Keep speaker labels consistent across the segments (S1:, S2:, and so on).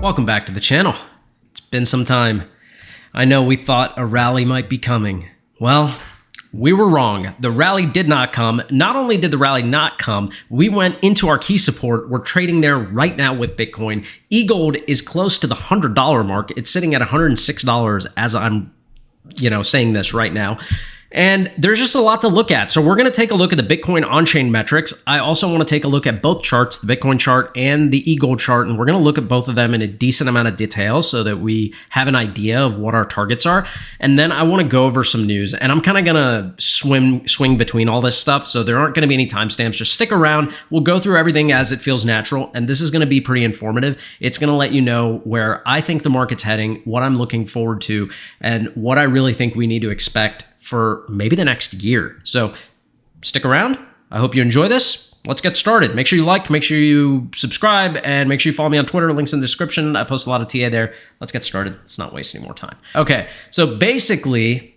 S1: Welcome back to the channel. It's been some time. I know we thought a rally might be coming. Well, we were wrong. The rally did not come. Not only did the rally not come, we went into our key support. We're trading there right now with Bitcoin. EGLD is close to the $100 mark. It's sitting at $106 as I'm, saying this right now. And there's just a lot to look at. So we're going to take a look at the Bitcoin on-chain metrics. I also want to take a look at both charts, the Bitcoin chart and the EGLD chart. And we're going to look at both of them in a decent amount of detail so that we have an idea of what our targets are. And then I want to go over some news. And I'm kind of going to swing between all this stuff. So there aren't going to be any timestamps. Just stick around. We'll go through everything as it feels natural. And this is going to be pretty informative. It's going to let you know where I think the market's heading, what I'm looking forward to, and what I really think we need to expect for maybe the next year. So stick around. I hope you enjoy this. Let's get started. Make sure you like, make sure you subscribe, and make sure you follow me on Twitter. Links in the description. I post a lot of TA there. Let's get started. Let's not waste any more time. Okay, so basically,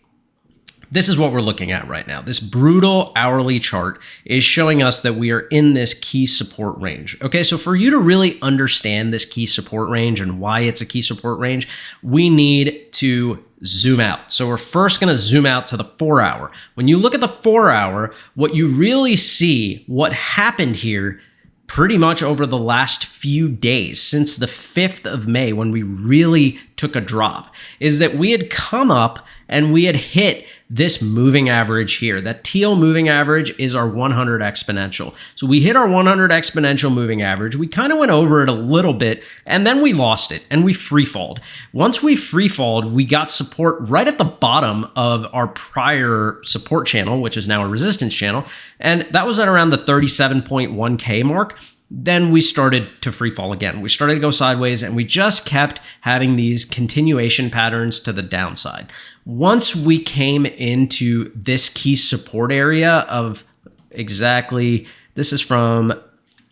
S1: this is what we're looking at right now. This brutal hourly chart is showing us that we are in this key support range. Okay, so for you to really understand this key support range and why it's a key support range, we need to zoom out. So we're first going to zoom out to the 4 hour. When you look at the 4 hour, what you really see, what happened here pretty much over the last few days since the 5th of May when we really took a drop, is that we had come up and we had hit this moving average here. That teal moving average is our 100 exponential. So we hit our 100 exponential moving average. We kind of went over it a little bit and then we lost it and we free-falled. Once we free-falled, we got support right at the bottom of our prior support channel, which is now a resistance channel. And that was at around the 37.1K mark. Then we started to free fall again. We started to go sideways and we just kept having these continuation patterns to the downside. Once we came into this key support area of exactly, this is from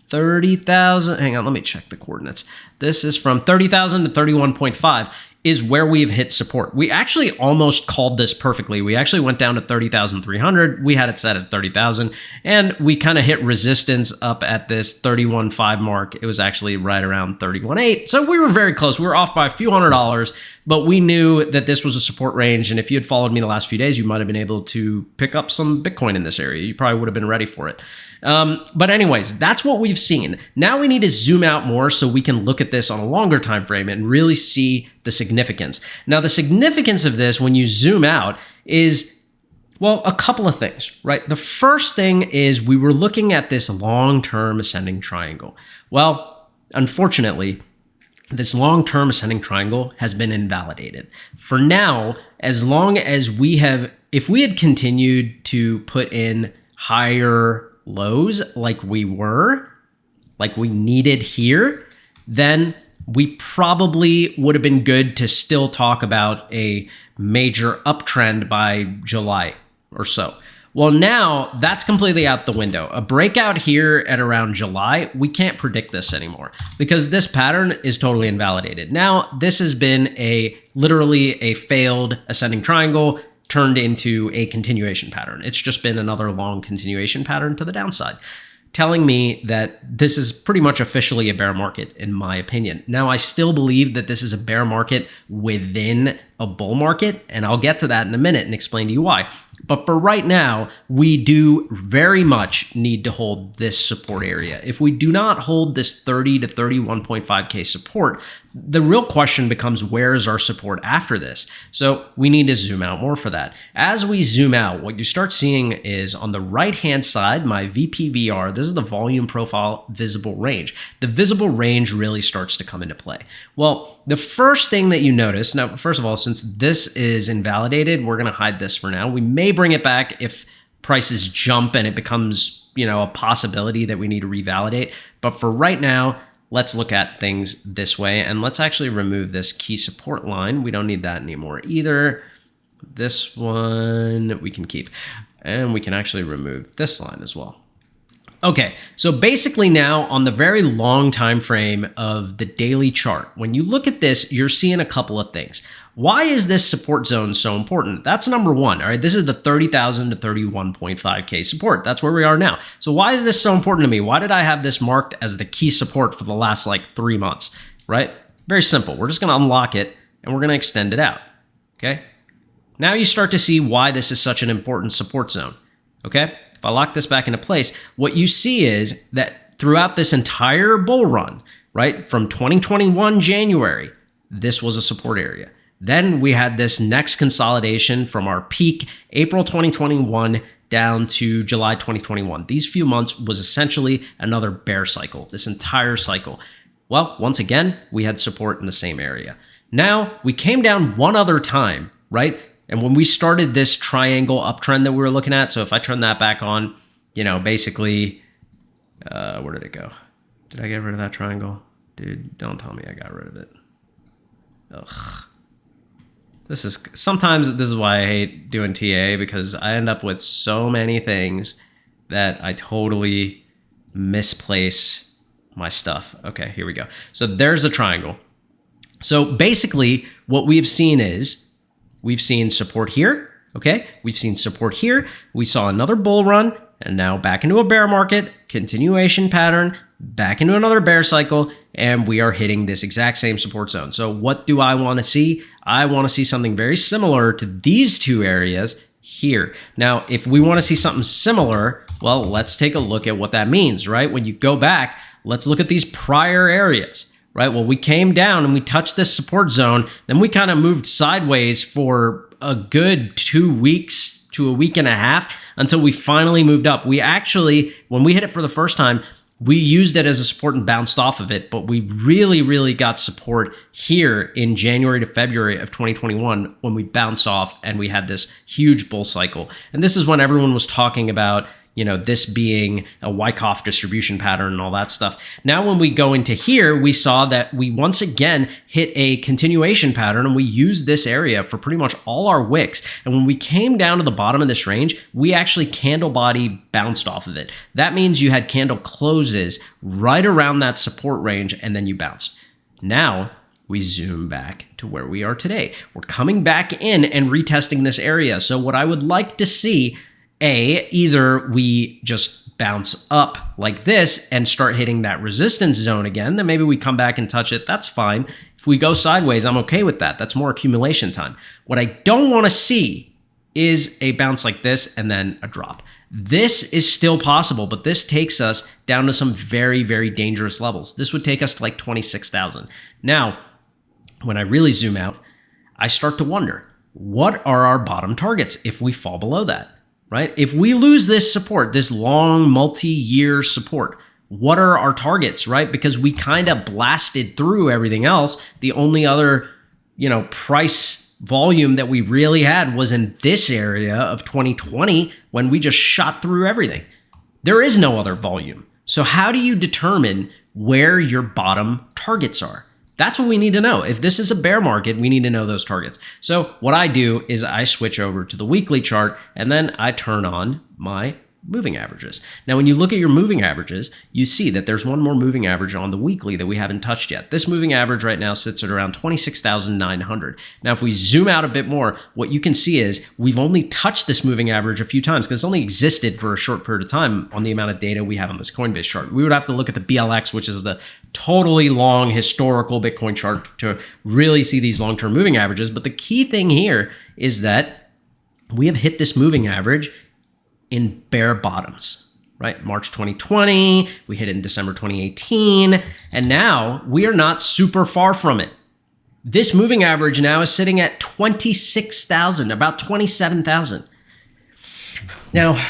S1: 30,000. Hang on, let me check the coordinates. This is from 30,000 to 31.5 is where we've hit support. We actually almost called this perfectly. We actually went down to 30,300. We had it set at 30,000 and we kind of hit resistance up at this 31.5 mark. It was actually right around 31.8. So we were very close. We were off by a few $100s, but we knew that this was a support range. And if you had followed me the last few days, you might have been able to pick up some Bitcoin in this area. You probably would have been ready for it. But anyways, that's what we've seen. Now we need to zoom out more so we can look at this on a longer time frame and really see the significance. Now, the significance of this when you zoom out is, well, a couple of things, right? The first thing is we were looking at this long-term ascending triangle. Well, unfortunately, this long-term ascending triangle has been invalidated. For now, as long as if we had continued to put in higher lows like we needed here, then we probably would have been good to still talk about a major uptrend by July or so. Well, now that's completely out the window. A breakout here at around July, we can't predict this anymore because this pattern is totally invalidated. Now, this has been literally a failed ascending triangle turned into a continuation pattern. It's just been another long continuation pattern to the downside, telling me that this is pretty much officially a bear market, in my opinion. Now, I still believe that this is a bear market within a bull market, and I'll get to that in a minute and explain to you why. But for right now, we do very much need to hold this support area. If we do not hold this 30 to 31.5K support, the real question becomes, where is our support after this? So we need to zoom out more for that. As we zoom out, what you start seeing is on the right-hand side, my VPVR, this is the volume profile visible range. The visible range really starts to come into play. Well, the first thing that you notice, now, first of all, since this is invalidated, we're going to hide this for now. We may bring it back if prices jump and it becomes, a possibility that we need to revalidate. But for right now, let's look at things this way, and let's actually remove this key support line. We don't need that anymore either. This one we can keep, and we can actually remove this line as well. Okay, so basically now on the very long time frame of the daily chart, when you look at this, you're seeing a couple of things. Why is this support zone so important? That's number one. All right, this is the 30,000 to 31.5K support. That's where we are now. So why is this so important to me? Why did I have this marked as the key support for the last like 3 months, right? Very simple. We're just going to unlock it and we're going to extend it out. Okay. Now you start to see why this is such an important support zone. Okay. If I lock this back into place, what you see is that throughout this entire bull run, right, from 2021 January, this was a support area. Then we had this next consolidation from our peak April 2021 down to July 2021. These few months was essentially another bear cycle, this entire cycle. Well, once again, we had support in the same area. Now we came down one other time, right? And when we started this triangle uptrend that we were looking at, so if I turn that back on, you know, basically, where did it go? Did I get rid of that triangle? Dude, don't tell me I got rid of it. Ugh. Sometimes this is why I hate doing TA, because I end up with so many things that I totally misplace my stuff. Okay, here we go. So there's a triangle. So basically what we've seen is we've seen support here. Okay, we've seen support here. We saw another bull run and now back into a bear market, continuation pattern, back into another bear cycle, and we are hitting this exact same support zone. So what do I want to see? I want to see something very similar to these two areas here. Now, if we want to see something similar, well, let's take a look at what that means, right? When you go back, let's look at these prior areas, right? Well, we came down and we touched this support zone, then we kind of moved sideways for a good 2 weeks to a week and a half until we finally moved up. We actually, when we hit it for the first time, we used it as a support and bounced off of it, but we really got support here in January to February of 2021 when we bounced off and we had this huge bull cycle. And this is when everyone was talking about, you know, this being a Wyckoff distribution pattern and all that stuff. Now, when we go into here, we saw that we once again hit a continuation pattern and we used this area for pretty much all our wicks. And when we came down to the bottom of this range, we actually candle body bounced off of it. That means you had candle closes right around that support range and then you bounced. Now, we zoom back to where we are today. We're coming back in and retesting this area. So what I would like to see, either we just bounce up like this and start hitting that resistance zone again, then maybe we come back and touch it. That's fine. If we go sideways, I'm okay with that. That's more accumulation time. What I don't want to see is a bounce like this and then a drop. This is still possible, but this takes us down to some very dangerous levels. This would take us to like 26,000. Now, when I really zoom out, I start to wonder, what are our bottom targets if we fall below that? Right? If we lose this support, this long multi-year support, what are our targets, right? Because we kind of blasted through everything else. The only other, you know, price volume that we really had was in this area of 2020 when we just shot through everything. There is no other volume. So how do you determine where your bottom targets are? That's what we need to know. If this is a bear market, we need to know those targets. So what I do is I switch over to the weekly chart and then I turn on my moving averages. Now, when you look at your moving averages, you see that there's one more moving average on the weekly that we haven't touched yet. This moving average right now sits at around 26,900. Now, if we zoom out a bit more, what you can see is we've only touched this moving average a few times because it's only existed for a short period of time on the amount of data we have on this Coinbase chart. We would have to look at the BLX, which is the totally long historical Bitcoin chart, to really see these long-term moving averages. But the key thing here is that we have hit this moving average in bear bottoms, right? March 2020, we hit it in December 2018, and now we are not super far from it. This moving average now is sitting at 26,000, about 27,000. Now,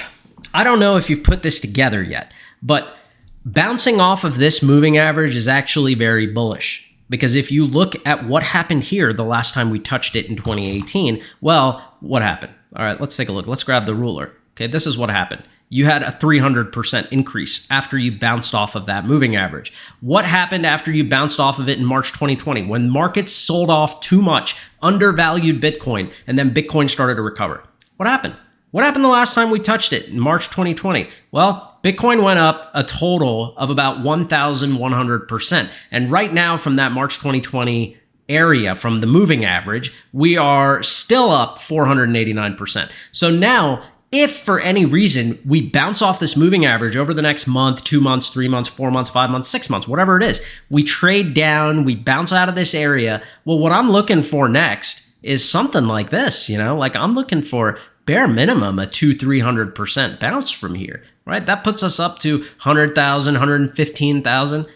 S1: I don't know if you've put this together yet, but bouncing off of this moving average is actually very bullish, because if you look at what happened here the last time we touched it in 2018, well, what happened? All right, let's take a look. Let's grab the ruler. Okay, this is what happened. You had a 300% increase after you bounced off of that moving average. What happened after you bounced off of it in March 2020? When markets sold off too much, undervalued Bitcoin, and then Bitcoin started to recover. What happened? What happened the last time we touched it in March 2020? Well, Bitcoin went up a total of about 1,100%. And right now, from that March 2020 area, from the moving average, we are still up 489%. So now, If for any reason we bounce off this moving average over the next month, 2 months, 3 months, 4 months, 5 months, 6 months, whatever it is, we trade down, we bounce out of this area. Well, what I'm looking for next is something like this, like I'm looking for bare minimum a 200-300% bounce from here, right? That puts us up to 100,000, 115,000.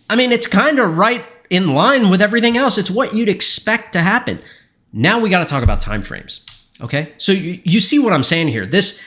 S1: I mean, it's kind of right in line with everything else. It's what you'd expect to happen. Now we got to talk about timeframes. Okay, so you see what I'm saying here. This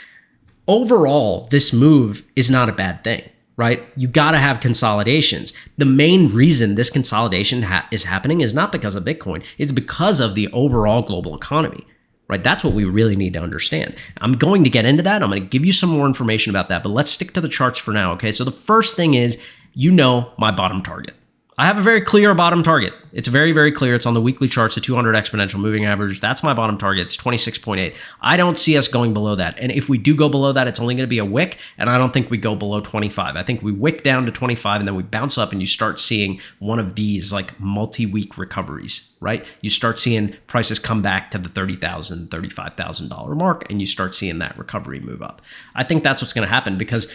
S1: move is not a bad thing, right? You got to have consolidations. The main reason this consolidation is happening is not because of Bitcoin. It's because of the overall global economy, right? That's what we really need to understand. I'm going to get into that. I'm going to give you some more information about that, but let's stick to the charts for now, okay? So the first thing is, my bottom target. I have a very clear bottom target. It's very, very clear. It's on the weekly charts, the 200 exponential moving average. That's my bottom target. It's 26.8. I don't see us going below that. And if we do go below that, it's only going to be a wick. And I don't think we go below 25. I think we wick down to 25 and then we bounce up and you start seeing one of these like multi-week recoveries, right? You start seeing prices come back to the $30,000, $35,000 mark and you start seeing that recovery move up. I think that's what's going to happen because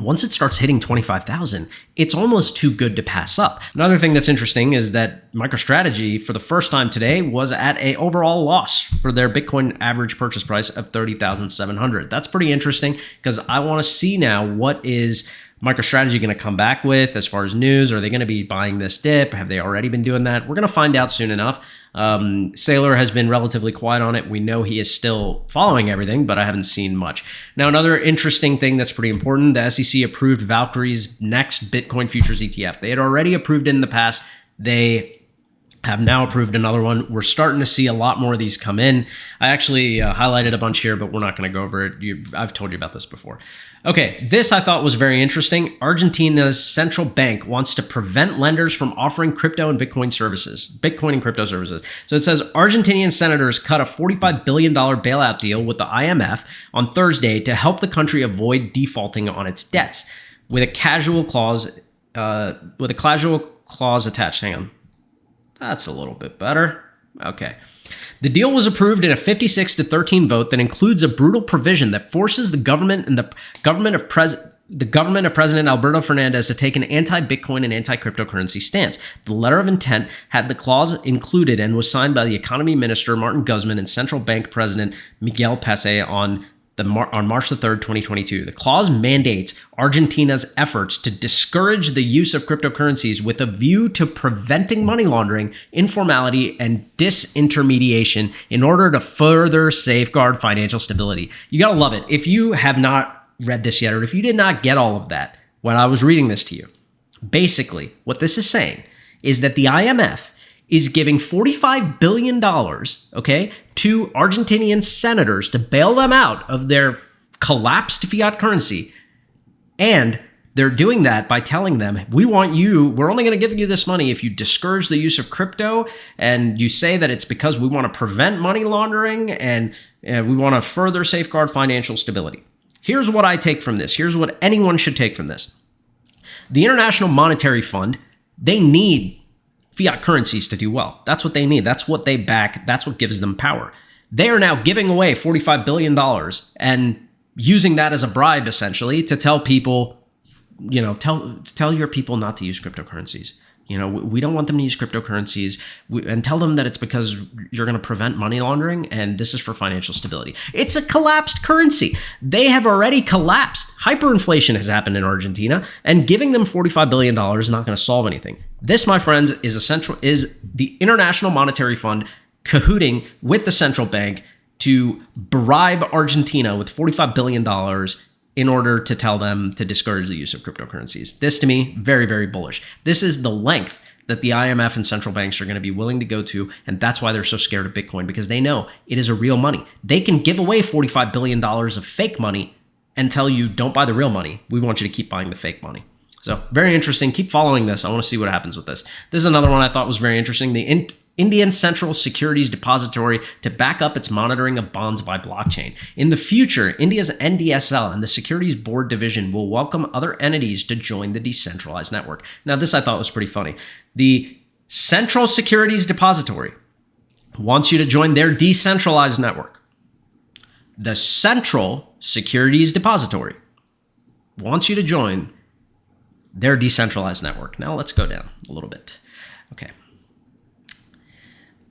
S1: once it starts hitting 25,000, it's almost too good to pass up. Another thing that's interesting is that MicroStrategy, for the first time today, was at an overall loss for their Bitcoin average purchase price of $30,700. That's pretty interesting because I want to see now what is MicroStrategy going to come back with as far as news. Are they going to be buying this dip? Have they already been doing that? We're going to find out soon enough. Saylor has been relatively quiet on it. We know he is still following everything, but I haven't seen much. Now, another interesting thing that's pretty important, the SEC approved Valkyrie's next Bitcoin futures ETF. They had already approved it in the past. They have now approved another one. We're starting to see a lot more of these come in. I actually highlighted a bunch here, but we're not going to go over it. I've told you about this before. Okay, this I thought was very interesting. Argentina's central bank wants to prevent lenders from offering crypto and Bitcoin and crypto services. So it says Argentinian senators cut a $45 billion bailout deal with the IMF on Thursday to help the country avoid defaulting on its debts with a casual clause attached. Hang on. That's a little bit better. Okay. The deal was approved in a 56-13 vote that includes a brutal provision that forces the government of President Alberto Fernandez to take an anti-Bitcoin and anti-cryptocurrency stance. The letter of intent had the clause included and was signed by the Economy Minister Martin Guzman and Central Bank President Miguel Pese on March the 3rd, 2022. The clause mandates Argentina's efforts to discourage the use of cryptocurrencies with a view to preventing money laundering, informality, and disintermediation in order to further safeguard financial stability. You gotta love it. If you have not read this yet, or if you did not get all of that when I was reading this to you, basically what this is saying is that the IMF is giving $45 billion, okay, to Argentinian senators to bail them out of their collapsed fiat currency. And they're doing that by telling them, we're only going to give you this money if you discourage the use of crypto and you say that it's because we want to prevent money laundering and we want to further safeguard financial stability. Here's what I take from this. Here's what anyone should take from this. The International Monetary Fund, they need fiat currencies to do well. That's what they need. That's what they back. That's what gives them power. They are now giving away $45 billion and using that as a bribe, essentially, to tell people, tell your people not to use cryptocurrencies. We don't want them to use cryptocurrencies and tell them that it's because you're going to prevent money laundering and this is for financial stability. It's a collapsed currency. They have already collapsed. Hyperinflation has happened in Argentina, and giving them $45 billion is not going to solve anything. This, my friends, is the International Monetary Fund cahooting with the central bank to bribe Argentina with $45 billion in order to tell them to discourage the use of cryptocurrencies. This, to me, very, very bullish. This is the length that the IMF and central banks are going to be willing to go to, and that's why they're so scared of Bitcoin, because they know it is a real money. They can give away $45 billion of fake money and tell you, don't buy the real money. We want you to keep buying the fake money. So very interesting. Keep following this. I want to see what happens with this. This is another one I thought was very interesting. The Indian Central Securities Depository to back up its monitoring of bonds by blockchain. In the future, India's NDSL and the Securities Board Division will welcome other entities to join the decentralized network. Now, this I thought was pretty funny. The Central Securities Depository wants you to join their decentralized network. the Central Securities Depository wants you to join their decentralized network. Now let's go down a little bit. Okay.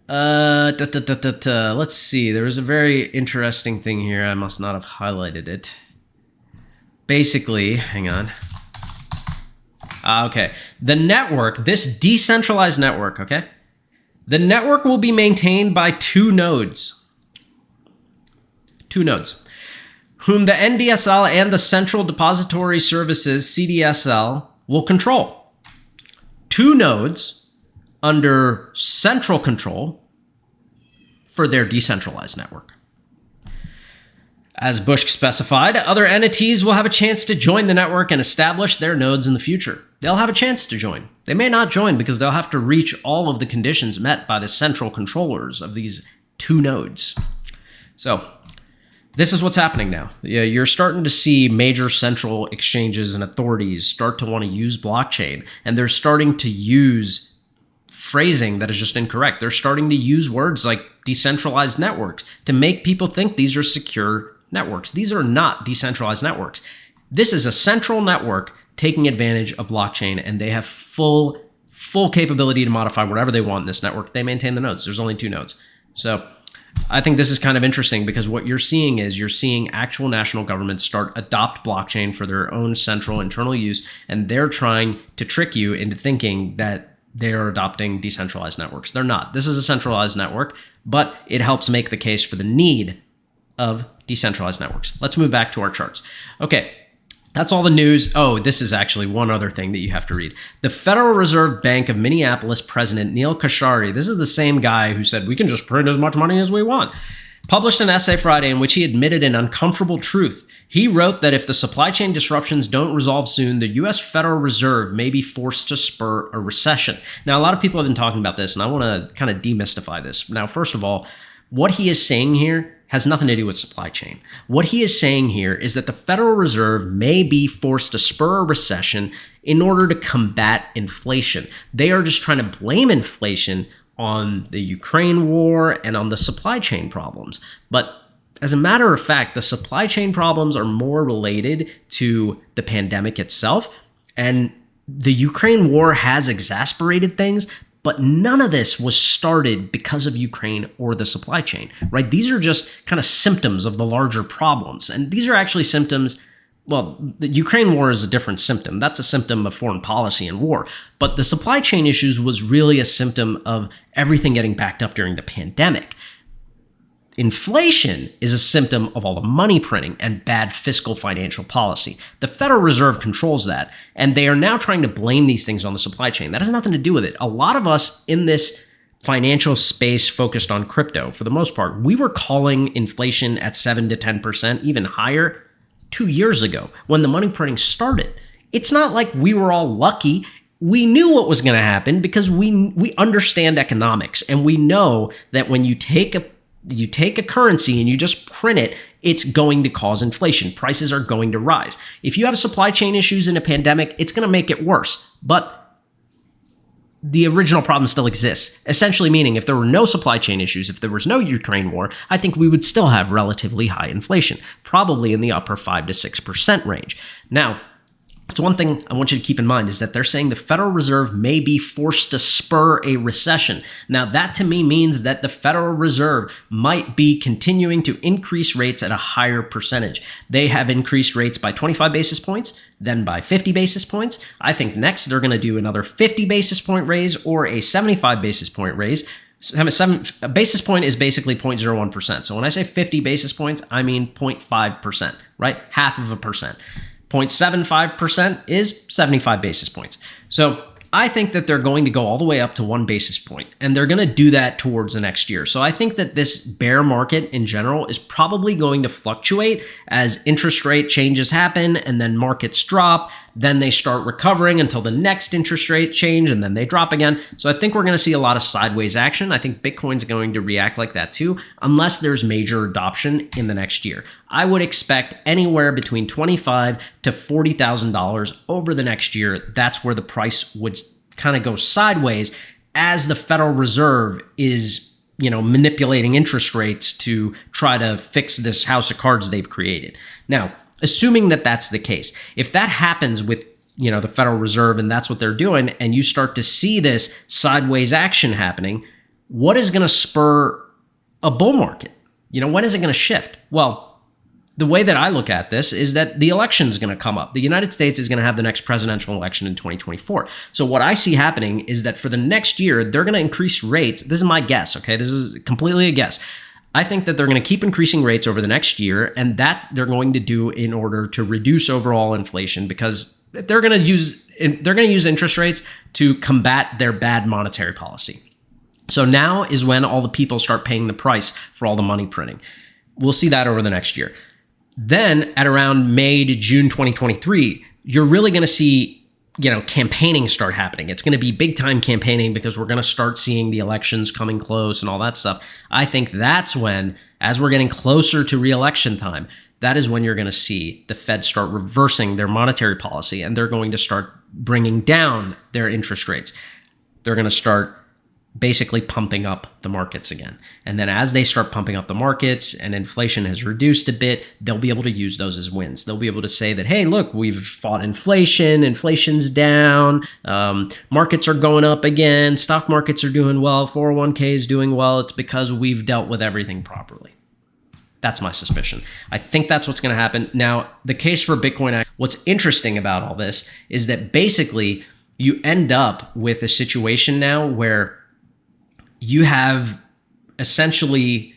S1: Let's see. There was a very interesting thing here. I must not have highlighted it. Basically, hang on. Okay. The network, this decentralized network, okay? The network will be maintained by two nodes, whom the NDSL and the Central Depository Services, CDSL, will control. Two nodes under central control for their decentralized network. As Bush specified, other entities will have a chance to join the network and establish their nodes in the future. They'll have a chance to join. They may not join because they'll have to reach all of the conditions met by the central controllers of these two nodes. So, this is what's happening now. You're starting to see major central exchanges and authorities start to want to use blockchain, and they're starting to use phrasing that is just incorrect. They're starting to use words like decentralized networks to make people think these are secure networks. These are not decentralized networks. This is a central network taking advantage of blockchain, and they have full capability to modify whatever they want in this network. They maintain the nodes. There's only two nodes. So I think this is kind of interesting because what you're seeing is you're seeing actual national governments adopt blockchain for their own central internal use, and they're trying to trick you into thinking that they are adopting decentralized networks. They're not. This is a centralized network, but it helps make the case for the need of decentralized networks. Let's move back to our charts. Okay, that's all the news. Oh, this is actually one other thing that you have to read. The Federal Reserve Bank of Minneapolis President Neil Kashkari, this is the same guy who said we can just print as much money as we want, published an essay Friday in which he admitted an uncomfortable truth. He wrote that if the supply chain disruptions don't resolve soon, the U.S. Federal Reserve may be forced to spur a recession. Now, a lot of people have been talking about this, and I want to kind of demystify this. Now, first of all, what he is saying here has nothing to do with supply chain. What he is saying here is that the Federal Reserve may be forced to spur a recession in order to combat inflation. They are just trying to blame inflation on the Ukraine war and on the supply chain problems. But as a matter of fact, the supply chain problems are more related to the pandemic itself. And the Ukraine war has exacerbated things, but none of this was started because of Ukraine or the supply chain, right? These are just kind of symptoms of the larger problems. And these are actually symptoms. Well, the Ukraine war is a different symptom. That's a symptom of foreign policy and war. But the supply chain issues was really a symptom of everything getting backed up during the pandemic. Inflation is a symptom of all the money printing and bad fiscal financial policy. The Federal Reserve controls that, and they are now trying to blame these things on the supply chain. That has nothing to do with it. A lot of us in this financial space focused on crypto, for the most part, we were calling inflation at 7 to 10%, even higher, 2 years ago when the money printing started. It's not like we were all lucky. We knew what was going to happen because we understand economics, and we know that when you take a currency and you just print it, it's going to cause inflation. Prices are going to rise. If you have supply chain issues in a pandemic, it's going to make it worse. But the original problem still exists, essentially meaning if there were no supply chain issues, if there was no Ukraine war, I think we would still have relatively high inflation, probably in the upper 5 to 6% range. Now, it's one thing I want you to keep in mind is that they're saying the Federal Reserve may be forced to spur a recession. Now, that to me means that the Federal Reserve might be continuing to increase rates at a higher percentage. They have increased rates by 25 basis points, then by 50 basis points. I think next they're going to do another 50 basis point raise or a 75 basis point raise. A basis point is basically 0.01%. So when I say 50 basis points, I mean 0.5%, right? Half of a percent. 0.75% is 75 basis points. So I think that they're going to go all the way up to 1 basis point, and they're going to do that towards the next year. So I think that this bear market in general is probably going to fluctuate as interest rate changes happen, and then markets drop, then they start recovering until the next interest rate change, and then they drop again. So I think we're going to see a lot of sideways action. I think Bitcoin's going to react like that too, unless there's major adoption in the next year. I would expect anywhere between $25,000 to $40,000 over the next year. That's where the price would kind of go sideways as the Federal Reserve is manipulating interest rates to try to fix this house of cards they've created. Now, assuming that that's the case, if that happens with the Federal Reserve and that's what they're doing, and you start to see this sideways action happening, what is going to spur a bull market? When is it going to shift? Well, the way that I look at this is that the election is going to come up. The United States is going to have the next presidential election in 2024. So what I see happening is that for the next year, they're going to increase rates. This is my guess, okay? This is completely a guess. I think that they're going to keep increasing rates over the next year, and that they're going to do in order to reduce overall inflation, because they're going to use interest rates to combat their bad monetary policy. So now is when all the people start paying the price for all the money printing. We'll see that over the next year. Then at around May to June 2023, you're really going to see, campaigning start happening. It's going to be big time campaigning because we're going to start seeing the elections coming close and all that stuff. I think that's when, as we're getting closer to re-election time, that is when you're going to see the Fed start reversing their monetary policy, and they're going to start bringing down their interest rates. They're going to start basically pumping up the markets again. And then as they start pumping up the markets and inflation has reduced a bit, they'll be able to use those as wins. They'll be able to say that, hey, look, we've fought inflation, inflation's down, markets are going up again, stock markets are doing well, 401k is doing well. It's because we've dealt with everything properly. That's my suspicion. I think that's what's going to happen. Now, the case for Bitcoin, what's interesting about all this is that basically you end up with a situation now where you have essentially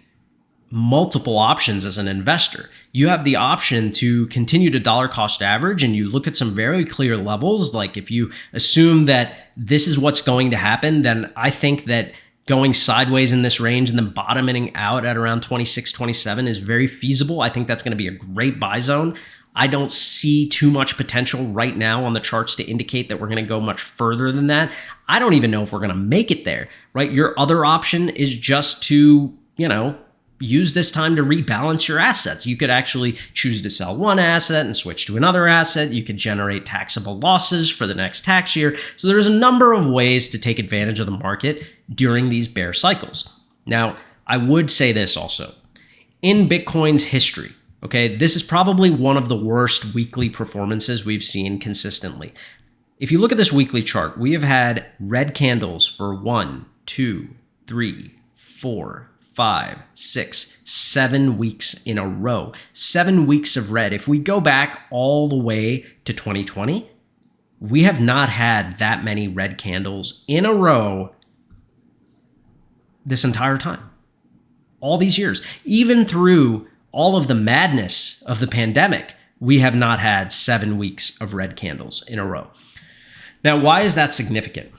S1: multiple options as an investor. You have the option to continue to dollar cost average, and you look at some very clear levels. Like if you assume that this is what's going to happen, then I think that going sideways in this range and then bottoming out at around 26, 27 is very feasible. I think that's going to be a great buy zone. I don't see too much potential right now on the charts to indicate that we're going to go much further than that. I don't even know if we're going to make it there, right? Your other option is just to, use this time to rebalance your assets. You could actually choose to sell one asset and switch to another asset. You could generate taxable losses for the next tax year. So there's a number of ways to take advantage of the market during these bear cycles. Now, I would say this also. In Bitcoin's history, okay, this is probably one of the worst weekly performances we've seen consistently. If you look at this weekly chart, we have had red candles for 1, 2, 3, 4, 5, 6, 7 weeks in a row. 7 weeks of red. If we go back all the way to 2020, we have not had that many red candles in a row this entire time. All these years. Even through all of the madness of the pandemic, we have not had 7 weeks of red candles in a row. Now, why is that significant?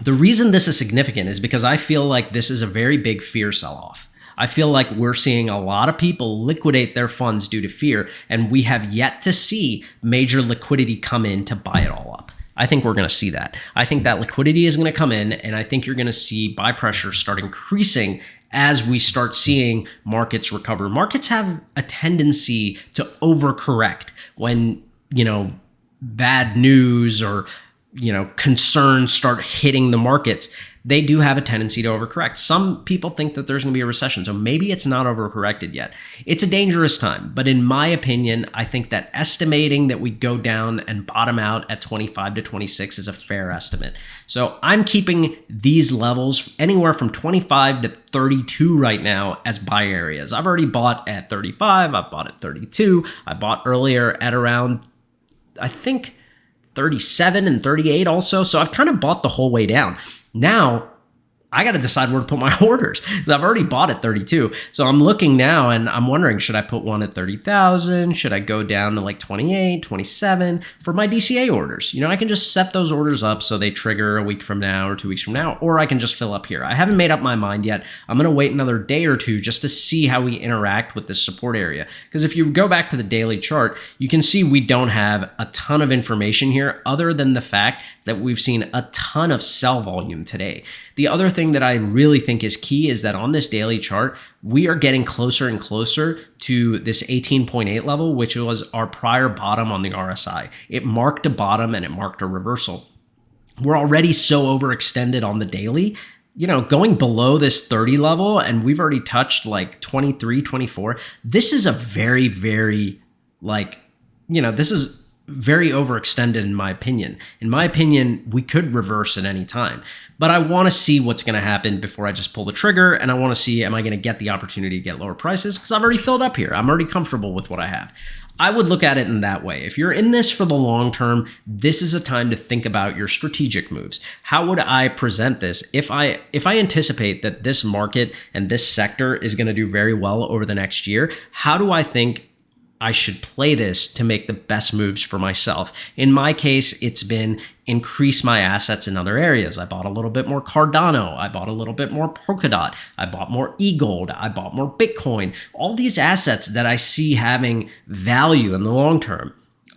S1: The reason this is significant is because I feel like this is a very big fear sell-off. I feel like we're seeing a lot of people liquidate their funds due to fear, and we have yet to see major liquidity come in to buy it all up. I think we're going to see that. I think that liquidity is going to come in, and I think you're going to see buy pressure start increasing as we start seeing markets recover. Markets have a tendency to overcorrect when, bad news or concerns start hitting the markets. They do have a tendency to overcorrect. Some people think that there's going to be a recession, so maybe it's not overcorrected yet. It's a dangerous time, but in my opinion, I think that estimating that we go down and bottom out at 25 to 26 is a fair estimate. So I'm keeping these levels anywhere from 25 to 32 right now as buy areas. I've already bought at 35, I've bought at 32, I bought earlier at around, I think, 37 and 38 also. So I've kind of bought the whole way down. Now, I got to decide where to put my orders because I've already bought at 32. So I'm looking now and I'm wondering, should I put one at 30,000? Should I go down to like 28, 27 for my DCA orders? I can just set those orders up so they trigger a week from now or 2 weeks from now, or I can just fill up here. I haven't made up my mind yet. I'm going to wait another day or two just to see how we interact with this support area. Because if you go back to the daily chart, you can see we don't have a ton of information here other than the fact that we've seen a ton of sell volume today. The other thing that I really think is key is that on this daily chart, we are getting closer and closer to this 18.8 level, which was our prior bottom on the RSI. It marked a bottom and it marked a reversal. We're already so overextended on the daily. going below this 30 level, and we've already touched like 23, 24. This is a very, very this is very overextended in my opinion. In my opinion, we could reverse at any time, but I want to see what's going to happen before I just pull the trigger. And I want to see, am I going to get the opportunity to get lower prices? Because I've already filled up here. I'm already comfortable with what I have. I would look at it in that way. If you're in this for the long term, this is a time to think about your strategic moves. How would I present this? If I anticipate that this market and this sector is going to do very well over the next year, how do I think I should play this to make the best moves for myself? In my case, it's been increase my assets in other areas. I bought a little bit more Cardano. I bought a little bit more Polkadot. I bought more EGLD. I bought more Bitcoin. All these assets that I see having value in the long term.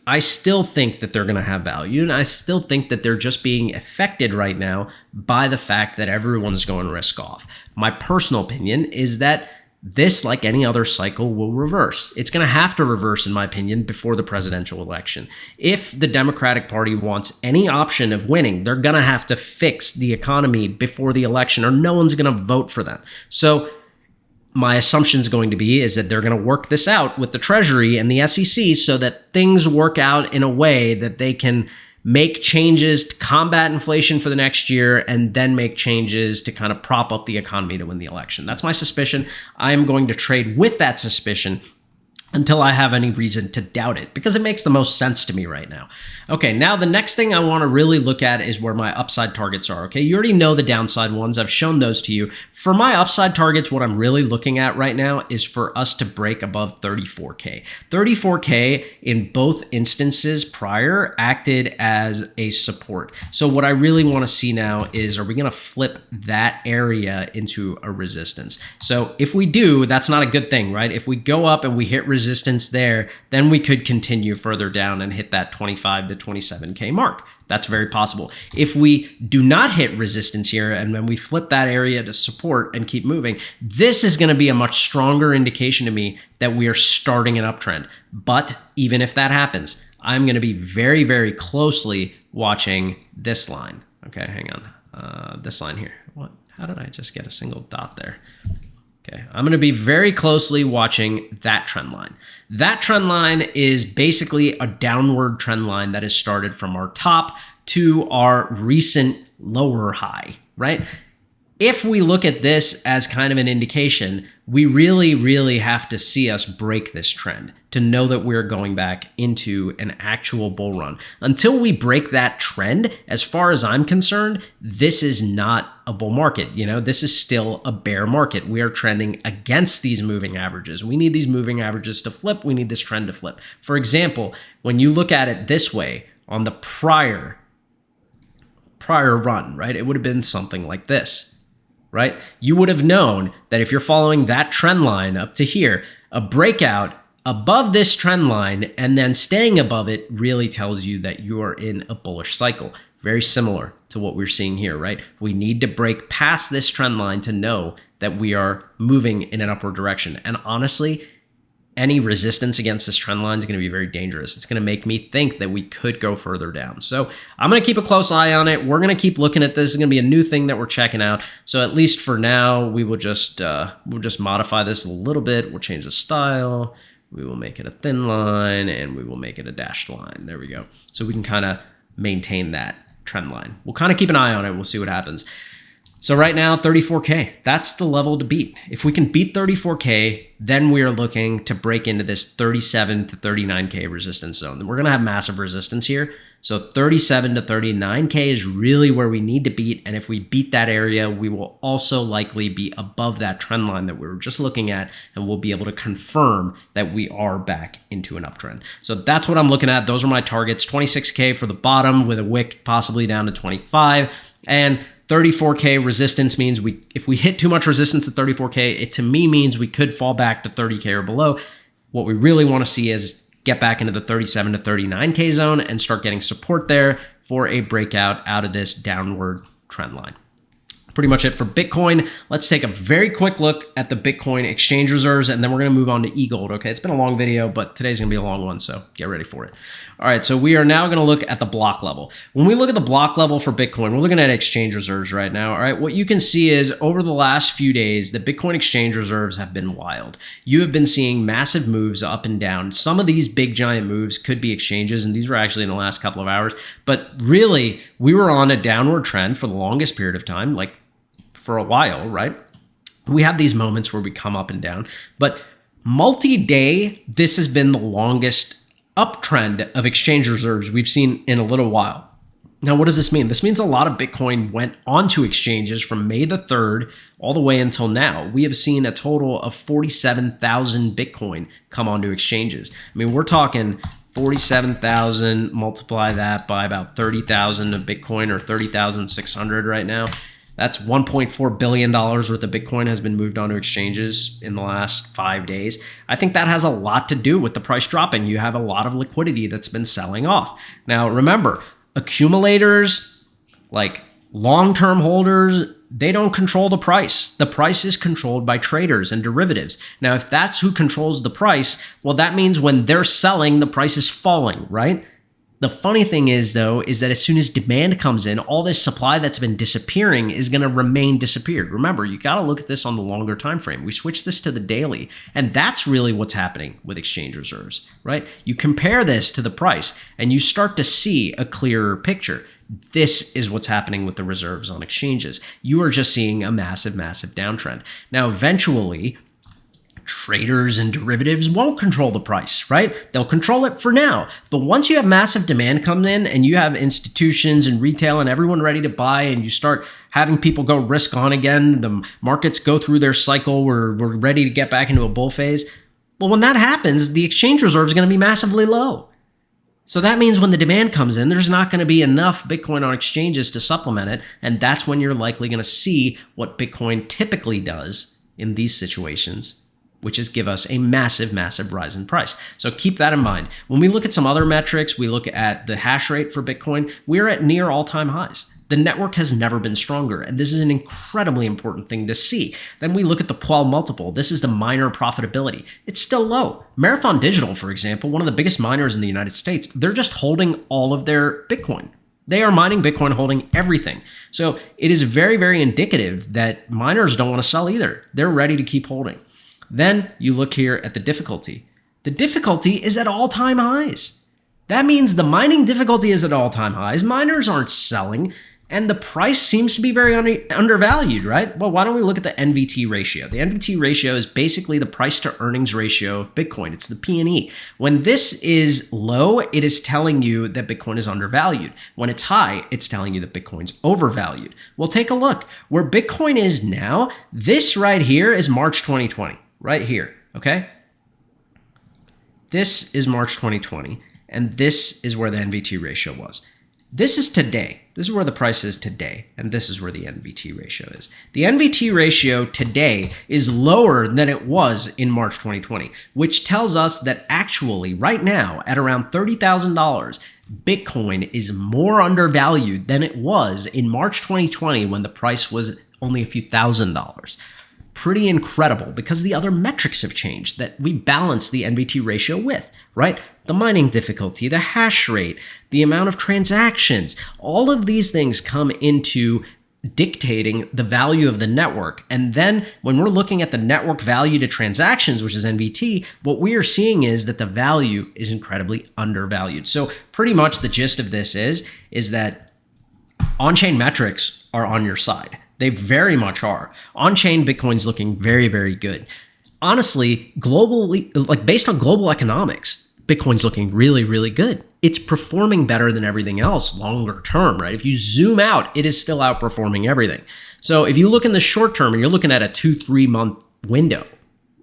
S1: I still think that they're going to have value, and I still think that they're just being affected right now by the fact that everyone's going risk off. My personal opinion is that this, like any other cycle, will reverse. It's going to have to reverse, in my opinion, before the presidential election. If the Democratic Party wants any option of winning, they're going to have to fix the economy before the election, or no one's going to vote for them. So my assumption is going to be is that they're going to work this out with the Treasury and the SEC so that things work out in a way that they can make changes to combat inflation for the next year, and then make changes to kind of prop up the economy to win the election. That's my suspicion. I am going to trade with that suspicion until I have any reason to doubt it, because it makes the most sense to me right now. Okay, now the next thing I want to really look at is where my upside targets are, okay? You already know the downside ones. I've shown those to you. For my upside targets, what I'm really looking at right now is for us to break above 34K. 34K in both instances prior acted as a support. So what I really want to see now is, are we going to flip that area into a resistance? So if we do, that's not a good thing, right? If we go up and we hit resistance there, then we could continue further down and hit that 25 to 27K mark. That's very possible. If we do not hit resistance here and then we flip that area to support and keep moving, this is going to be a much stronger indication to me that we are starting an uptrend. But even if that happens, I'm going to be very, very closely watching this line. Okay, hang on. This line here. What? How did I just get a single dot there? Okay, I'm going to be very closely watching that trend line. That trend line is basically a downward trend line that has started from our top to our recent lower high, right? If we look at this as kind of an indication, we really, really have to see us break this trend to know that we're going back into an actual bull run. Until we break that trend, as far as I'm concerned, this is not a bull market. This is still a bear market. We are trending against these moving averages. We need these moving averages to flip. We need this trend to flip. For example, when you look at it this way on the prior run, right, it would have been something like this. Right? You would have known that if you're following that trend line up to here, a breakout above this trend line and then staying above it really tells you that you are in a bullish cycle. Very similar to what we're seeing here, right? We need to break past this trend line to know that we are moving in an upward direction. And honestly, any resistance against this trend line is going to be very dangerous. It's going to make me think that we could go further down. So I'm going to keep a close eye on it. We're going to keep looking at this. It's going to be a new thing that we're checking out. So at least for now, we will just modify this a little bit. We'll change the style. We will make it a thin line, and we will make it a dashed line. There we go. So we can kind of maintain that trend line. We'll kind of keep an eye on it. We'll see what happens. So right now, 34K, that's the level to beat. If we can beat 34K, then we are looking to break into this 37 to 39K resistance zone. We're going to have massive resistance here. So 37 to 39K is really where we need to beat. And if we beat that area, we will also likely be above that trend line that we were just looking at, and we'll be able to confirm that we are back into an uptrend. So that's what I'm looking at. Those are my targets. 26K for the bottom with a wick possibly down to 25, and 34K resistance means if we hit too much resistance at 34K, it to me means we could fall back to 30K or below. What we really want to see is get back into the 37 to 39K zone and start getting support there for a breakout out of this downward trend line. pretty much it for Bitcoin. Let's take a very quick look at the Bitcoin exchange reserves, and then we're going to move on to EGLD. Okay, it's been a long video, but today's going to be a long one, so get ready for it. All right, so we are now going to look at the block level. When we look at the block level for Bitcoin, we're looking at exchange reserves right now. All right, what you can see is over the last few days, the Bitcoin exchange reserves have been wild. You have been seeing massive moves up and down. Some of these big giant moves could be exchanges, and these were actually in the last couple of hours. But really, we were on a downward trend for the longest period of time, like for a while, right? We have these moments where we come up and down, but multi-day, this has been the longest uptrend of exchange reserves we've seen in a little while. Now, what does this mean? This means a lot of Bitcoin went onto exchanges from May the 3rd all the way until now. We have seen a total of 47,000 Bitcoin come onto exchanges. I mean, we're talking 47,000, multiply that by about 30,000 of Bitcoin, or 30,600 right now. That's $1.4 billion worth of Bitcoin has been moved onto exchanges in the last 5 days. I think that has a lot to do with the price dropping. You have a lot of liquidity that's been selling off. Now, remember, accumulators, like long-term holders, they don't control the price. The price is controlled by traders and derivatives. Now, if that's who controls the price, well, that means when they're selling, the price is falling, right? The funny thing is, though, is that as soon as demand comes in, all this supply that's been disappearing is going to remain disappeared. Remember, you got to look at this on the longer time frame. We switch this to the daily, and that's really what's happening with exchange reserves, right? You compare this to the price, and you start to see a clearer picture. This is what's happening with the reserves on exchanges. You are just seeing a massive, massive downtrend. Now, eventually, traders and derivatives won't control the price, right? They'll control it for now. But once you have massive demand come in and you have institutions and retail and everyone ready to buy, and you start having people go risk on again, the markets go through their cycle, we're ready to get back into a bull phase. Well, when that happens, the exchange reserve is going to be massively low. So that means when the demand comes in, there's not going to be enough Bitcoin on exchanges to supplement it. And that's when you're likely going to see what Bitcoin typically does in these situations, which is give us a massive, massive rise in price. So keep that in mind. When we look at some other metrics, we look at the hash rate for Bitcoin, we're at near all-time highs. The network has never been stronger, and this is an incredibly important thing to see. Then we look at the Poel multiple. This is the miner profitability. It's still low. Marathon Digital, for example, one of the biggest miners in the United States, they're just holding all of their Bitcoin. They are mining Bitcoin, holding everything. So it is very, very indicative that miners don't want to sell either. They're ready to keep holding. Then you look here at the difficulty. The difficulty is at all-time highs. That means the mining difficulty is at all-time highs. Miners aren't selling, and the price seems to be very undervalued, right? Well, why don't we look at the NVT ratio? The NVT ratio is basically the price to earnings ratio of Bitcoin. It's the P&E. When this is low, it is telling you that Bitcoin is undervalued. When it's high, it's telling you that Bitcoin's overvalued. Well, take a look. Where Bitcoin is now, this right here is March 2020. Right here, okay? This is March 2020, and this is where the NVT ratio was. This is today. This is where the price is today, and this is where the NVT ratio is. The NVT ratio today is lower than it was in March 2020, which tells us that actually, right now, at around $30,000, Bitcoin is more undervalued than it was in March 2020 when the price was only a few $1,000s. Pretty incredible, because the other metrics have changed that we balance the NVT ratio with, right? The mining difficulty, the hash rate, the amount of transactions, all of these things come into dictating the value of the network. And then when we're looking at the network value to transactions, which is NVT, what we are seeing is that the value is incredibly undervalued. So pretty much the gist of this is that on-chain metrics are on your side. They very much are. On-chain Bitcoin's looking very, very good. Honestly, globally, like based on global economics, Bitcoin's looking really, really good. It's performing better than everything else longer term, right? If you zoom out, it is still outperforming everything. So if you look in the short term and you're looking at a 2-3 month window,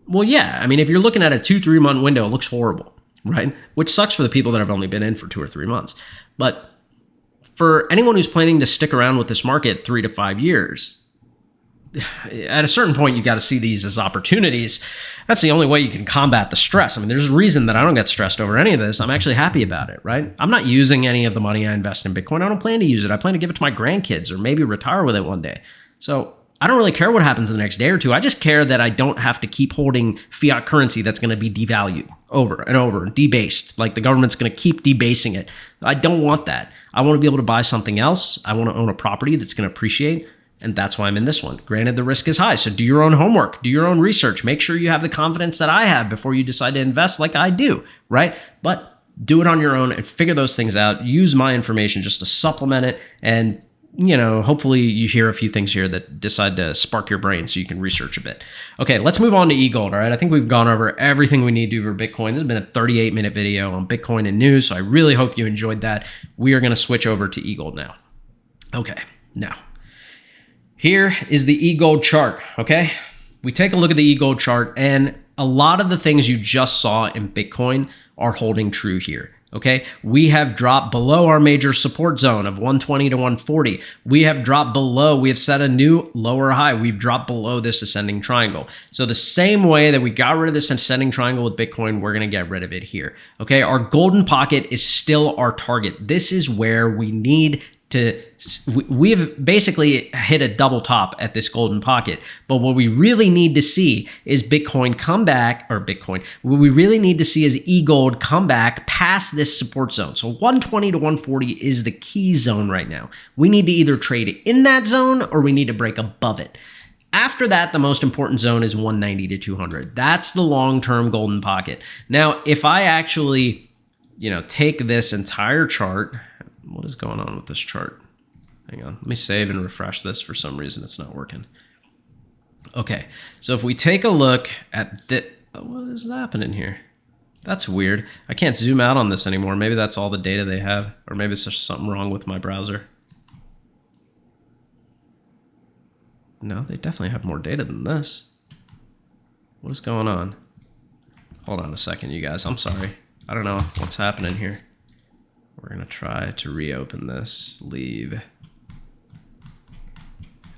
S1: well, yeah, I mean, if you're looking at a 2-3 month window, it looks horrible, right? Which sucks for the people that have only been in for 2 or 3 months. But for anyone who's planning to stick around with this market 3 to 5 years, at a certain point, you got to see these as opportunities. That's the only way you can combat the stress. I mean, there's a reason that I don't get stressed over any of this. I'm actually happy about it, right? I'm not using any of the money I invest in Bitcoin. I don't plan to use it. I plan to give it to my grandkids or maybe retire with it one day. So I don't really care what happens in the next day or two. I just care that I don't have to keep holding fiat currency that's going to be devalued over and over, debased. Like the government's going to keep debasing it. I don't want that. I want to be able to buy something else. I want to own a property that's going to appreciate. And that's why I'm in this one. Granted, the risk is high. So do your own homework, do your own research. Make sure you have the confidence that I have before you decide to invest like I do, right? But do it on your own and figure those things out. Use my information just to supplement it. And, you know, hopefully you hear a few things here that decide to spark your brain so you can research a bit. Okay, let's move on to EGLD, all right? I think we've gone over everything we need to do for Bitcoin. This has been a 38-minute video on Bitcoin and news, so I really hope you enjoyed that. We are going to switch over to EGLD now. Okay, now. Here is the EGLD chart, okay? We take a look at the EGLD chart, and a lot of the things you just saw in Bitcoin are holding true here, okay? We have dropped below our major support zone of 120 to 140. We have dropped below, we have set a new lower high. We've dropped below this ascending triangle. So the same way that we got rid of this ascending triangle with Bitcoin, we're gonna get rid of it here, okay? Our golden pocket is still our target. This is where we need to, we've basically hit a double top at this golden pocket. But what we really need to see is Bitcoin come back, or Bitcoin, what we really need to see is EGLD come back past this support zone. So 120 to 140 is the key zone right now. We need to either trade in that zone or we need to break above it. After that, the most important zone is 190 to 200. That's the long-term golden pocket. Now, if I actually, you know, take this entire chart, what is going on with this chart? Hang on, let me save and refresh this. For some reason, it's not working. Okay, so if we take a look at the, what is happening here? That's weird. I can't zoom out on this anymore. Maybe that's all the data they have, or maybe it's just something wrong with my browser. No, they definitely have more data than this. What is going on? Hold on a second, you guys. I'm sorry. I don't know what's happening here. We're going to try to reopen this, leave.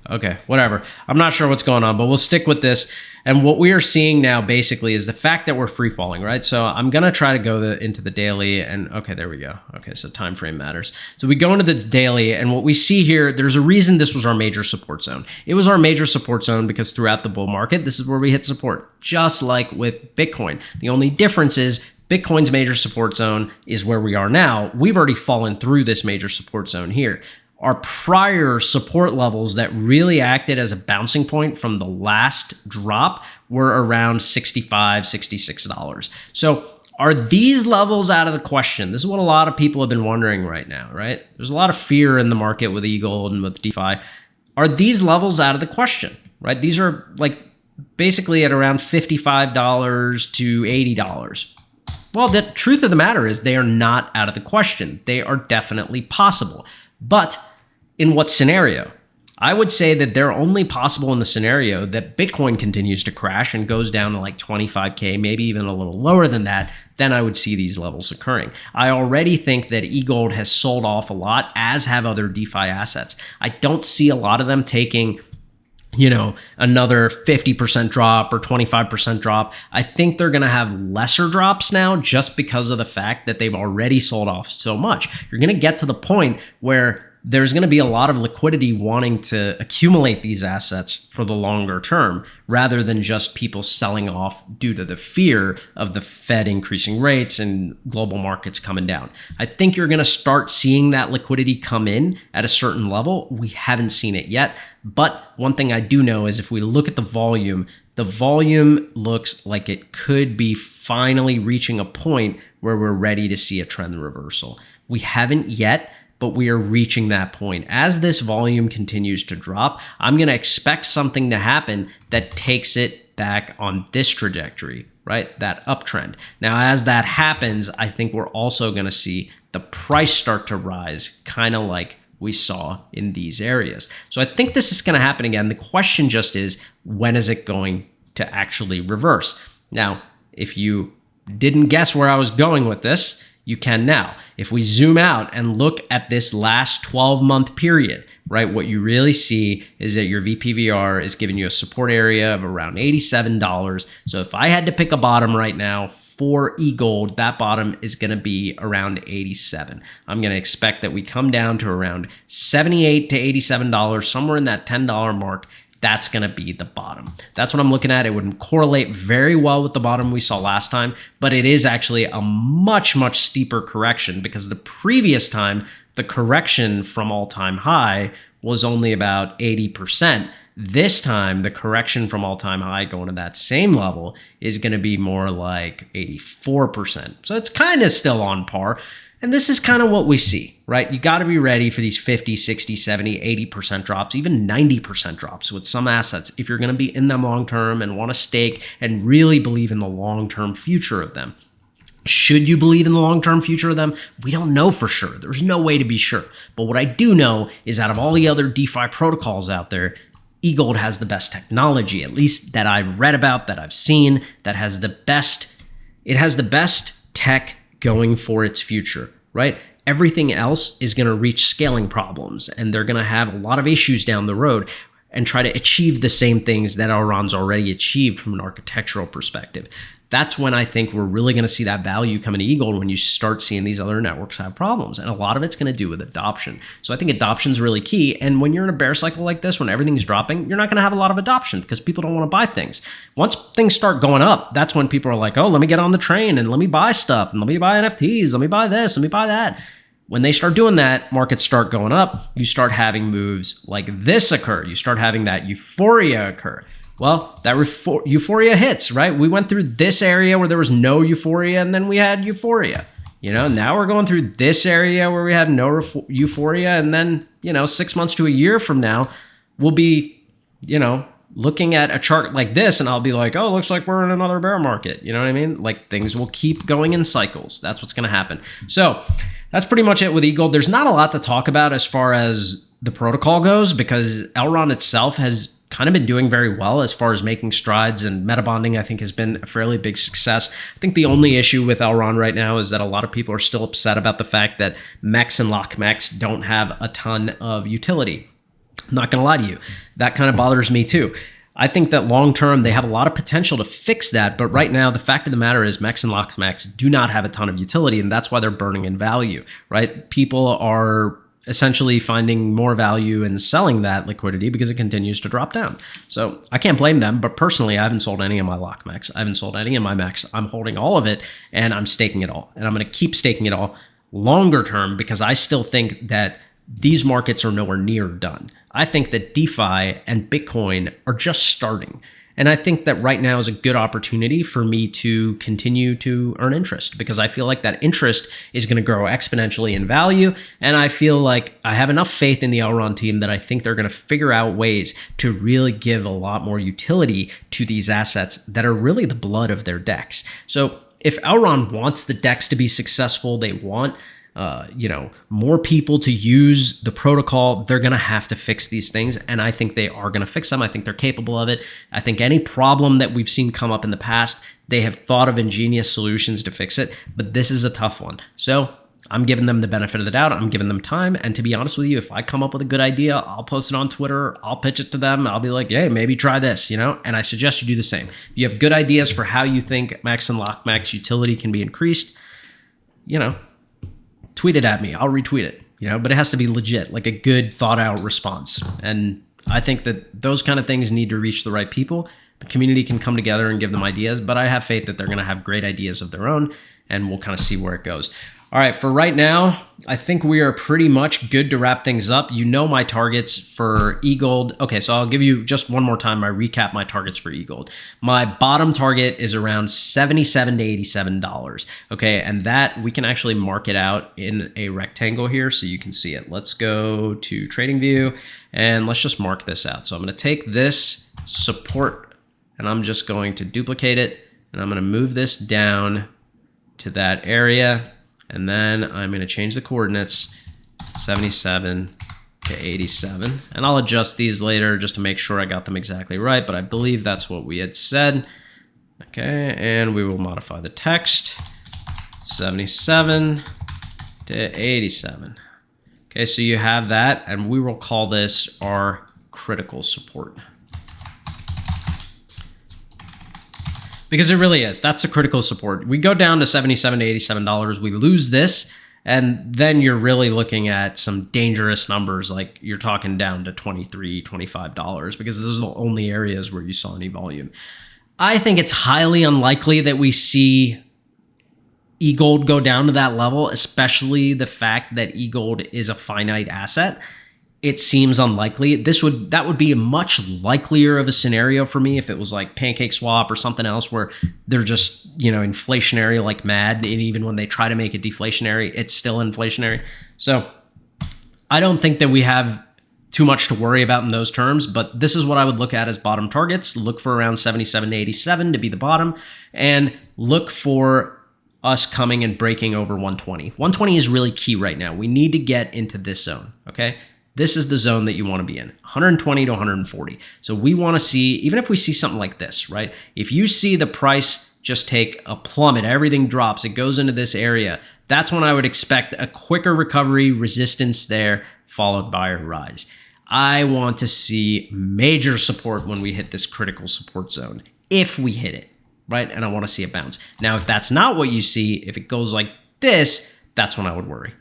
S1: Okay, whatever. I'm not sure what's going on, but we'll stick with this. And what we are seeing now basically is the fact that we're free falling, right? So I'm going to try to go into the daily and okay, there we go. Okay, so time frame matters. So we go into the daily and what we see here, there's a reason this was our major support zone. It was our major support zone because throughout the bull market, this is where we hit support, just like with Bitcoin. The only difference is Bitcoin's major support zone is where we are now. We've already fallen through this major support zone here. Our prior support levels that really acted as a bouncing point from the last drop were around $65, $66. So are these levels out of the question? This is what a lot of people have been wondering right now, right? There's a lot of fear in the market with EGLD and with DeFi. Are these levels out of the question, right? These are like basically at around $55 to $80. Well, the truth of the matter is they are not out of the question. They are definitely possible. But in what scenario? I would say that they're only possible in the scenario that Bitcoin continues to crash and goes down to like 25K, maybe even a little lower than that. Then I would see these levels occurring. I already think that EGLD has sold off a lot, as have other DeFi assets. I don't see a lot of them taking, you know, another 50% drop or 25% drop. I think they're going to have lesser drops now just because of the fact that they've already sold off so much. You're going to get to the point where there's going to be a lot of liquidity wanting to accumulate these assets for the longer term rather than just people selling off due to the fear of the Fed increasing rates and global markets coming down. I think you're going to start seeing that liquidity come in at a certain level. We haven't seen it yet, but one thing I do know is if we look at the volume looks like it could be finally reaching a point where we're ready to see a trend reversal. We haven't yet, but we are reaching that point. As this volume continues to drop, I'm going to expect something to happen that takes it back on this trajectory, right? That uptrend. Now, as that happens, I think we're also going to see the price start to rise, kind of like we saw in these areas. So I think this is going to happen again. The question just is, when is it going to actually reverse? Now, if you didn't guess where I was going with this, you can now. If we zoom out and look at this last 12-month period, right, what you really see is that your VPVR is giving you a support area of around $87. So if I had to pick a bottom right now for EGLD, that bottom is going to be around 87. I'm going to expect that we come down to around $78 to $87, somewhere in that $10 mark. That's going to be the bottom. That's what I'm looking at. It would correlate very well with the bottom we saw last time, but it is actually a much, much steeper correction because the previous time, the correction from all-time high was only about 80%. This time, the correction from all-time high going to that same level is going to be more like 84%. So it's kind of still on par. And this is kind of what we see, right? You got to be ready for these 50, 60, 70, 80% drops, even 90% drops with some assets if you're going to be in them long term and want to stake and really believe in the long-term future of them. Should you believe in the long-term future of them? We don't know for sure. There's no way to be sure. But what I do know is out of all the other DeFi protocols out there, EGLD has the best technology, at least that I've read about, that I've seen, that has the best, it has the best tech going for its future, right? Everything else is going to reach scaling problems and they're going to have a lot of issues down the road and try to achieve the same things that Elrond's already achieved from an architectural perspective. That's when I think we're really going to see that value come into EGLD when you start seeing these other networks have problems. And a lot of it's going to do with adoption. So I think adoption is really key. And when you're in a bear cycle like this, when everything's dropping, you're not going to have a lot of adoption because people don't want to buy things. Once things start going up, that's when people are like, oh, let me get on the train and let me buy stuff and let me buy NFTs, let me buy this, let me buy that. When they start doing that, markets start going up. You start having moves like this occur. You start having that euphoria occur. Well, that euphoria hits, right? We went through this area where there was no euphoria, and then we had euphoria. You know, now we're going through this area where we have no euphoria, and then, 6 months to a year from now, we'll be, looking at a chart like this, and I'll be like, oh, looks like we're in another bear market. You know what I mean? Like things will keep going in cycles. That's what's going to happen. So that's pretty much it with EGLD. There's not a lot to talk about as far as the protocol goes because Elrond itself has kind of been doing very well as far as making strides, and meta bonding I think has been a fairly big success. I think the only issue with Elrond right now is that a lot of people are still upset about the fact that MEX and LockMEX don't have a ton of utility. I'm not going to lie to you. That kind of bothers me too. I think that long term, they have a lot of potential to fix that. But right now, the fact of the matter is MEX and LockMEX do not have a ton of utility, and that's why they're burning in value, right? People are essentially finding more value in selling that liquidity because it continues to drop down. So I can't blame them, but personally, I haven't sold any of my LockMEX. I haven't sold any of my MEX. I'm holding all of it and I'm staking it all. And I'm going to keep staking it all longer term because I still think that these markets are nowhere near done. I think that DeFi and Bitcoin are just starting. And I think that right now is a good opportunity for me to continue to earn interest because I feel like that interest is going to grow exponentially in value. And I feel like I have enough faith in the Elrond team that I think they're going to figure out ways to really give a lot more utility to these assets that are really the blood of their DEX. So if Elrond wants the DEX to be successful, they want more people to use the protocol, they're going to have to fix these things. And I think they are going to fix them. I think they're capable of it. I think any problem that we've seen come up in the past, they have thought of ingenious solutions to fix it. But this is a tough one. So I'm giving them the benefit of the doubt. I'm giving them time. And to be honest with you, if I come up with a good idea, I'll post it on Twitter. I'll pitch it to them. I'll be like, hey, maybe try this, and I suggest you do the same. If you have good ideas for how you think MEX and LockMEX utility can be increased, tweet it at me. I'll retweet it, but it has to be legit, like a good thought out response. And I think that those kind of things need to reach the right people. The community can come together and give them ideas, but I have faith that they're going to have great ideas of their own and we'll kind of see where it goes. All right, for right now, I think we are pretty much good to wrap things up. My targets for EGLD. Okay, so I'll give you just one more time. I recap my targets for EGLD. My bottom target is around $77 to $87. Okay, and that we can actually mark it out in a rectangle here so you can see it. Let's go to TradingView and let's just mark this out. So I'm going to take this support and I'm just going to duplicate it and I'm going to move this down to that area. And then I'm going to change the coordinates 77 to 87. And I'll adjust these later just to make sure I got them exactly right. But I believe that's what we had said. Okay, and we will modify the text. 77 to 87. Okay, so you have that, and we will call this our critical support. Because it really is. That's the critical support. We go down to $77 to $87. We lose this, and then you're really looking at some dangerous numbers. Like you're talking down to $23, $25 because those are the only areas where you saw any volume. I think it's highly unlikely that we see EGLD go down to that level, especially the fact that EGLD is a finite asset. It seems unlikely. That would be a much likelier of a scenario for me if it was like Pancake Swap or something else where they're just, inflationary like mad. And even when they try to make it deflationary, it's still inflationary. So I don't think that we have too much to worry about in those terms, but this is what I would look at as bottom targets. Look for around 77 to 87 to be the bottom, and look for us coming and breaking over 120. 120 is really key right now. We need to get into this zone, okay? This is the zone that you want to be in, 120 to 140. So we want to see, even if we see something like this, right? If you see the price just take a plummet, everything drops, it goes into this area, that's when I would expect a quicker recovery, resistance there, followed by a rise. I want to see major support when we hit this critical support zone, if we hit it, right? And I want to see a bounce. Now, if that's not what you see, if it goes like this, that's when I would worry.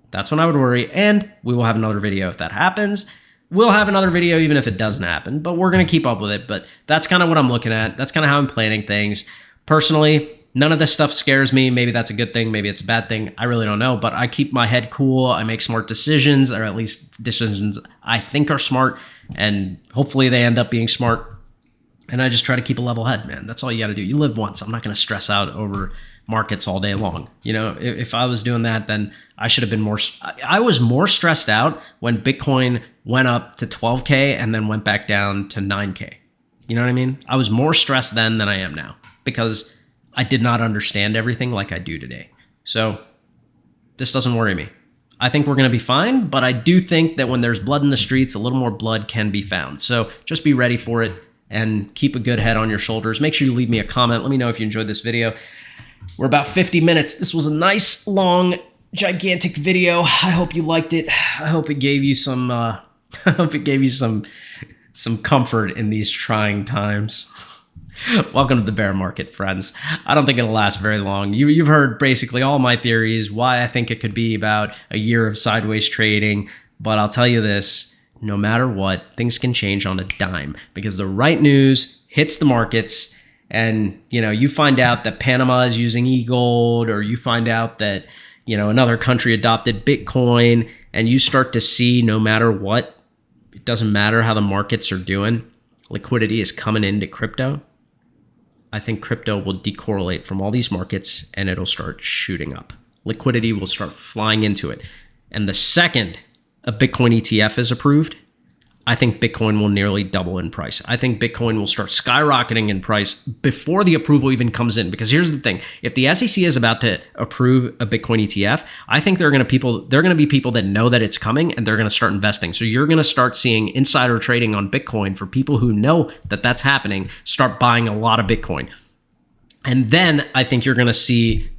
S1: That's when I would worry, and we will have another video if that happens. We'll have another video even if it doesn't happen, but we're going to keep up with it. But that's kind of what I'm looking at. That's kind of how I'm planning things. Personally, none of this stuff scares me. Maybe that's a good thing. Maybe it's a bad thing. I really don't know, but I keep my head cool. I make smart decisions, or at least decisions I think are smart, and hopefully they end up being smart. And I just try to keep a level head, man. That's all you got to do. You live once. I'm not going to stress out over markets all day long. If I was doing that, then I should have been more. I was more stressed out when Bitcoin went up to 12K and then went back down to 9K. You know what I mean? I was more stressed then than I am now because I did not understand everything like I do today. So this doesn't worry me. I think we're going to be fine, but I do think that when there's blood in the streets, a little more blood can be found. So just be ready for it and keep a good head on your shoulders. Make sure you leave me a comment. Let me know if you enjoyed this video. We're about 50 minutes. This was a nice, long, gigantic video. I hope you liked it. I hope it gave you some some comfort in these trying times. Welcome to the bear market, friends. I don't think it'll last very long. You've heard basically all my theories, why I think it could be about a year of sideways trading. But I'll tell you this, no matter what, things can change on a dime because the right news hits the markets. And, you find out that Panama is using EGLD, or you find out that, another country adopted Bitcoin, and you start to see no matter what, it doesn't matter how the markets are doing, liquidity is coming into crypto. I think crypto will decorrelate from all these markets and it'll start shooting up. Liquidity will start flying into it. And the second a Bitcoin ETF is approved, I think Bitcoin will nearly double in price. I think Bitcoin will start skyrocketing in price before the approval even comes in. Because here's the thing: if the SEC is about to approve a Bitcoin ETF, I think there are going to be people that know that it's coming and they're going to start investing. So you're going to start seeing insider trading on Bitcoin for people who know that that's happening. Start buying a lot of Bitcoin, and then I think you're going to see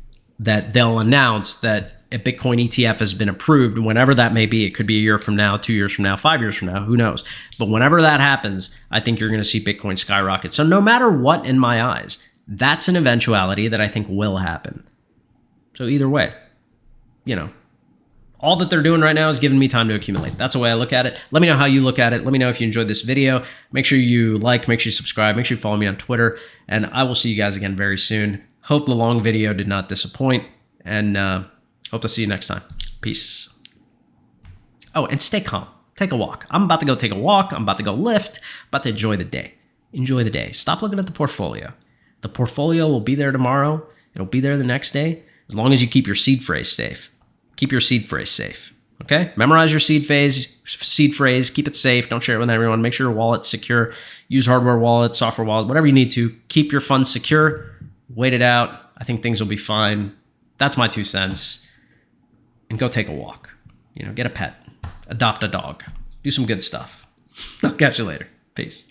S1: that they'll announce that a Bitcoin ETF has been approved, whenever that may be. It could be a year from now, 2 years from now, 5 years from now, who knows? But whenever that happens, I think you're going to see Bitcoin skyrocket. So no matter what, in my eyes, that's an eventuality that I think will happen. So either way, all that they're doing right now is giving me time to accumulate. That's the way I look at it. Let me know how you look at it. Let me know if you enjoyed this video. Make sure you like, make sure you subscribe, make sure you follow me on Twitter, and I will see you guys again very soon. Hope the long video did not disappoint, and hope to see you next time. Peace. Oh, and stay calm. Take a walk. I'm about to go take a walk. I'm about to go lift. About to enjoy the day. Enjoy the day. Stop looking at the portfolio. The portfolio will be there tomorrow. It'll be there the next day, as long as you keep your seed phrase safe. Keep your seed phrase safe. Okay? Memorize your seed phrase. Keep it safe. Don't share it with everyone. Make sure your wallet's secure. Use hardware wallet, software wallet, whatever you need to. Keep your funds secure. Wait it out. I think things will be fine. That's my 2 cents. And go take a walk. Get a pet. Adopt a dog. Do some good stuff. I'll catch you later. Peace.